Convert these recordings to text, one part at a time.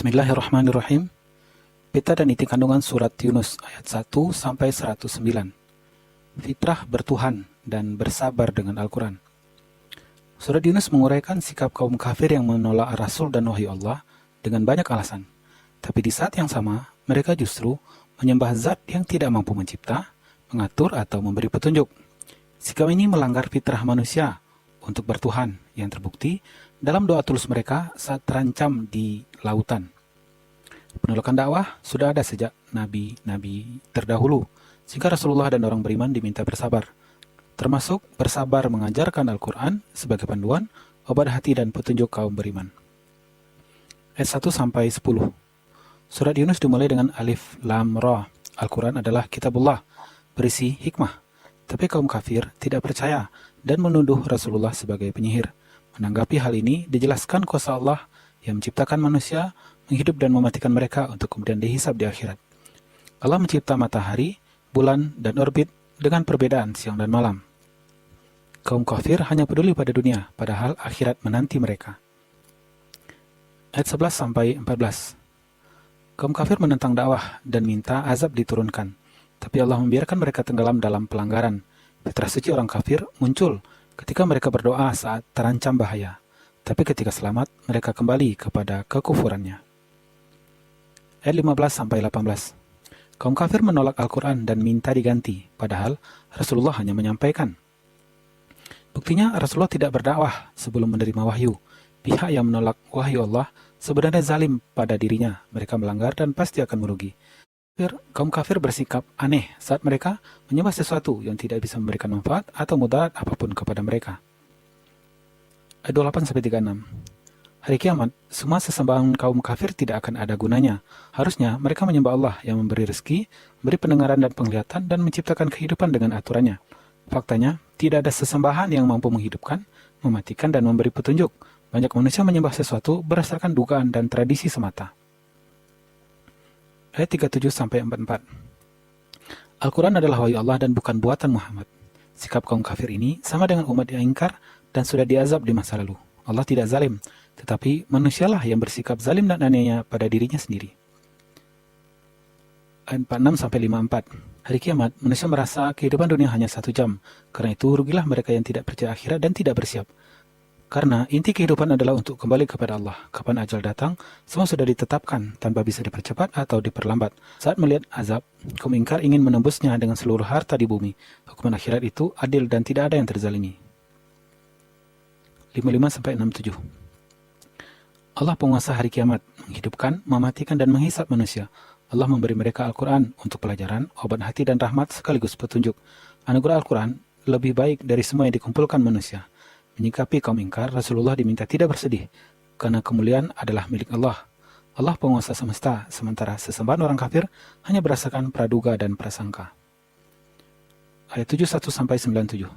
Bismillahirrahmanirrahim. Pita dan inti kandungan surat Yunus ayat 1 sampai 109. Fitrah bertuhan dan bersabar dengan Al-Quran. Surat Yunus menguraikan sikap kaum kafir yang menolak Rasul dan wahyu Allah dengan banyak alasan. Tapi di saat yang sama, mereka justru menyembah zat yang tidak mampu mencipta, mengatur atau memberi petunjuk. Sikap ini melanggar fitrah manusia untuk bertuhan yang terbukti dalam doa tulus mereka saat terancam di lautan. Penolakan dakwah sudah ada sejak nabi-nabi terdahulu, sehingga Rasulullah dan orang beriman diminta bersabar, termasuk bersabar mengajarkan Al-Quran sebagai panduan, obat hati dan petunjuk kaum beriman. Ayat 1 sampai 10. Surat Yunus dimulai dengan Alif Lam Ra. Al-Quran adalah kitabullah, berisi hikmah. Tapi kaum kafir tidak percaya dan menuduh Rasulullah sebagai penyihir. Menanggapi hal ini, dijelaskan kuasa Allah yang menciptakan manusia, menghidup dan mematikan mereka untuk kemudian dihisab di akhirat. Allah mencipta matahari, bulan, dan orbit dengan perbedaan siang dan malam. Kaum kafir hanya peduli pada dunia, padahal akhirat menanti mereka. Ayat 11 sampai 14. Kaum kafir menentang dakwah dan minta azab diturunkan, tapi Allah membiarkan mereka tenggelam dalam pelanggaran. Fitrah suci orang kafir muncul ketika mereka berdoa saat terancam bahaya, tapi ketika selamat, mereka kembali kepada kekufurannya. Ayat 15 sampai 18. Kaum kafir menolak Al-Quran dan minta diganti, padahal Rasulullah hanya menyampaikan. Buktinya Rasulullah tidak berdakwah sebelum menerima wahyu. Pihak yang menolak wahyu Allah sebenarnya zalim pada dirinya. Mereka melanggar dan pasti akan merugi. Kaum kafir bersikap aneh saat mereka menyembah sesuatu yang tidak bisa memberikan manfaat atau mudarat apapun kepada mereka. Ayat 28-36. Hari kiamat, semua sesembahan kaum kafir tidak akan ada gunanya. Harusnya mereka menyembah Allah yang memberi rezeki, memberi pendengaran dan penglihatan, dan menciptakan kehidupan dengan aturannya. Faktanya, tidak ada sesembahan yang mampu menghidupkan, mematikan, dan memberi petunjuk. Banyak manusia menyembah sesuatu berdasarkan dugaan dan tradisi semata. Ayat 37-44. Al-Quran adalah wahyu Allah dan bukan buatan Muhammad. Sikap kaum kafir ini sama dengan umat yang ingkar dan sudah diazab di masa lalu. Allah tidak zalim, tetapi manusialah yang bersikap zalim dan anehnya pada dirinya sendiri. Ayat 46-54. Hari kiamat, manusia merasa kehidupan dunia hanya 1 jam. Karena itu, rugilah mereka yang tidak percaya akhirat dan tidak bersiap. Karena inti kehidupan adalah untuk kembali kepada Allah. Kapan ajal datang, semua sudah ditetapkan tanpa bisa dipercepat atau diperlambat. Saat melihat azab, kaum ingkar ingin menembusnya dengan seluruh harta di bumi. Hukuman akhirat itu adil dan tidak ada yang terzalimi. 55-67. Allah penguasa hari kiamat, menghidupkan, mematikan, dan menghisap manusia. Allah memberi mereka Al-Quran untuk pelajaran, obat hati, dan rahmat sekaligus petunjuk. Anugerah Al-Quran lebih baik dari semua yang dikumpulkan manusia. Menyikapi kaum ingkar, Rasulullah diminta tidak bersedih, karena kemuliaan adalah milik Allah. Allah penguasa semesta, sementara sesembahan orang kafir hanya berdasarkan praduga dan prasangka. Ayat 71-97.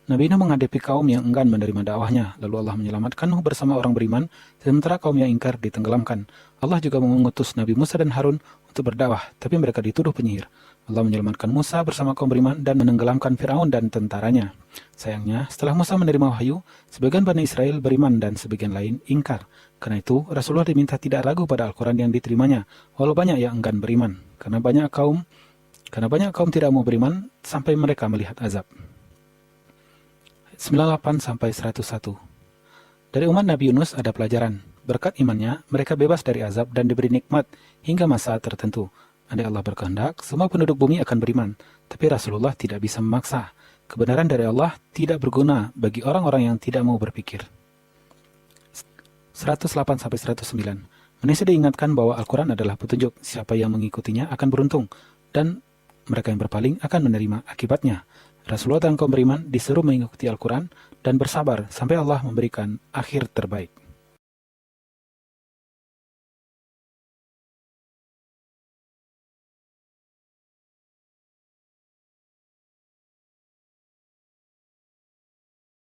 Nabi Nuh menghadapi kaum yang enggan menerima dakwahnya, lalu Allah menyelamatkan Nuh bersama orang beriman, sementara kaum yang ingkar ditenggelamkan. Allah juga mengutus Nabi Musa dan Harun untuk berdakwah, tapi mereka dituduh penyihir. Allah menyelamatkan Musa bersama kaum beriman dan menenggelamkan Firaun dan tentaranya. Sayangnya, setelah Musa menerima wahyu, sebagian Bani Israel beriman dan sebagian lain ingkar. Karena itu, Rasulullah diminta tidak ragu pada Al-Quran yang diterimanya, walau banyak yang enggan beriman. Karena banyak kaum tidak mau beriman sampai mereka melihat azab. 98-101. Dari umat Nabi Yunus ada pelajaran. Berkat imannya, mereka bebas dari azab dan diberi nikmat hingga masa tertentu. Andai Allah berkehendak, semua penduduk bumi akan beriman. Tapi Rasulullah tidak bisa memaksa. Kebenaran dari Allah tidak berguna bagi orang-orang yang tidak mau berpikir. 108-109. Manusia diingatkan bahwa Al-Quran adalah petunjuk. Siapa yang mengikutinya akan beruntung. Dan mereka yang berpaling akan menerima akibatnya. Rasulullah dan kaum beriman disuruh mengikuti Al-Quran dan bersabar sampai Allah memberikan akhir terbaik.